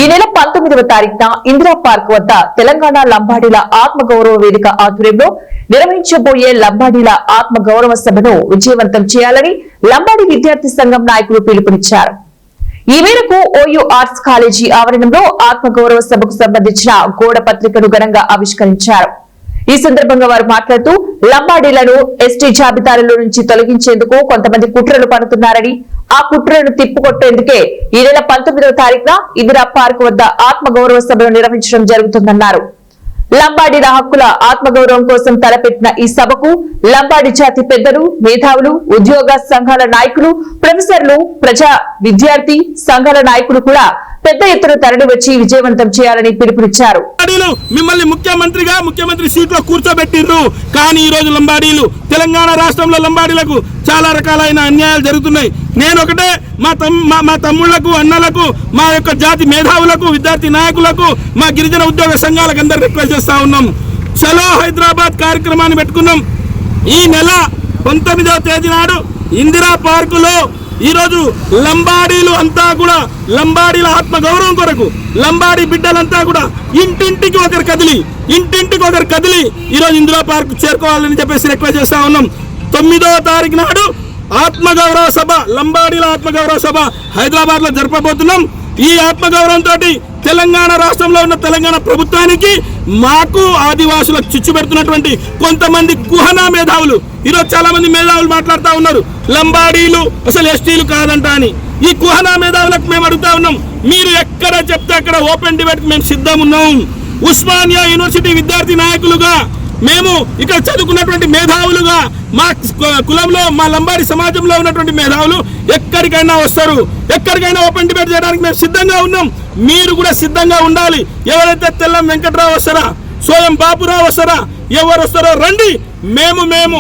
ఈ నెల 19వ తారీఖున ఇందిరా పార్క్ వద్ద తెలంగాణ లంబాడీల ఆత్మగౌరవ వేదిక ఆధ్వర్యంలో నిర్వహించబోయే లంబాడీల ఆత్మగౌరవ సభను విజయవంతం చేయాలని లంబాడీ విద్యార్థి సంఘం నాయకులు పిలుపునిచ్చారు. ఈ మేరకు ఓయూ ఆర్ట్స్ కాలేజీ ఆవరణంలో ఆత్మగౌరవ సభకు సంబంధించిన గోడ పత్రికను ఘనంగా ఆవిష్కరించారు. ఈ సందర్భంగా వారు మాట్లాడుతూ లంబాడీలను ఎస్టీ జాబితాలలో నుంచి తొలగించేందుకు కొంతమంది కుట్రలు పడుతున్నారని, ఆ కుట్రలను తిప్పుకొట్టేందుకే ఈ నెల 19వ తారీఖున ఇందిరా పార్క్ వద్ద ఆత్మగౌరవ సభను నిర్వహించడం జరుగుతుందన్నారు. లంబాడీల హక్కుల ఆత్మగౌరవం కోసం తలపెట్టిన ఈ సభకు లంబాడీ జాతి పెద్దలు, మేధావులు, ఉద్యోగ సంఘాల నాయకులు, ప్రొఫెసర్లు, ప్రజా విద్యార్థి సంఘాల నాయకులు కూడా పెద్ద ఎత్తున తరలి వచ్చి విజయవంతం చేయాలని పిలుపునిచ్చారు. మిమ్మల్ని ముఖ్యమంత్రి సీట్లో కూర్చోబెట్టిర్రు, కానీ ఈ రోజు లంబాడీలు తెలంగాణ రాష్ట్రంలో లంబాడీలకు చాలా రకాలైన అన్యాయాలు జరుగుతున్నాయి. నేను ఒకటే మా తమ్ముళ్లకు, అన్నలకు, మా యొక్క జాతి మేధావులకు, విద్యార్థి నాయకులకు, మా గిరిజన ఉద్యోగ సంఘాలకు అందరూ రిక్వెస్ట్ చేస్తా ఉన్నాం. చలో హైదరాబాద్ కార్యక్రమాన్ని పెట్టుకున్నాం. ఈ నెల 19వ తేదీ నాడు ఇందిరా పార్కులో ఈరోజు లంబాడీలు అంతా కూడా లంబాడీల ఆత్మగౌరవం కొరకు లంబాడీ బిడ్డలంతా కూడా ఇంటింటికి ఒకరు కదిలి ఈరోజు ఇందిరా పార్క్ చేరుకోవాలని చెప్పేసి రిక్వెస్ట్ చేస్తా ఉన్నాం. 9వ తారీఖు నాడు ఆత్మగౌరవ సభ, లంబాడీల ఆత్మగౌరవ సభ హైదరాబాద్ లో జరపబోతున్నాం. ఈ ఆత్మగౌరవంతో తెలంగాణ రాష్ట్రంలో ఉన్న తెలంగాణ ప్రభుత్వానికి, మాకు ఆదివాసులకు చిచ్చు పెడుతున్నటువంటి కొంతమంది కుహనా మేధావులు, ఈరోజు చాలా మంది మేధావులు మాట్లాడుతూ ఉన్నారు లంబాడీలు అసలు ఎస్టీలు కాదంట అని. ఈ కుహనా మేధావులకు మేము అడుగుతా ఉన్నాం, మీరు ఎక్కడ చెప్తే అక్కడ ఓపెన్ డిబేట్ మేము సిద్ధం ఉన్నాం. ఉస్మానియా యూనివర్సిటీ విద్యార్థి నాయకులుగా, మేము ఇక్కడ చదువుకున్నటువంటి మేధావులుగా, మా కులంలో మా లంబాడి సమాజంలో ఉన్నటువంటి మేధావులు ఎక్కడికైనా వస్తారు, ఎక్కడికైనా ఓపెన్ డిబేట్ చేయడానికి మేము సిద్ధంగా ఉన్నాం. మీరు కూడా సిద్ధంగా ఉండాలి. ఎవరైతే తెల్లం వెంకట్రావు వస్తారా, సోయం బాపురావు వస్తారా, ఎవరు వస్తారో రండి. మేము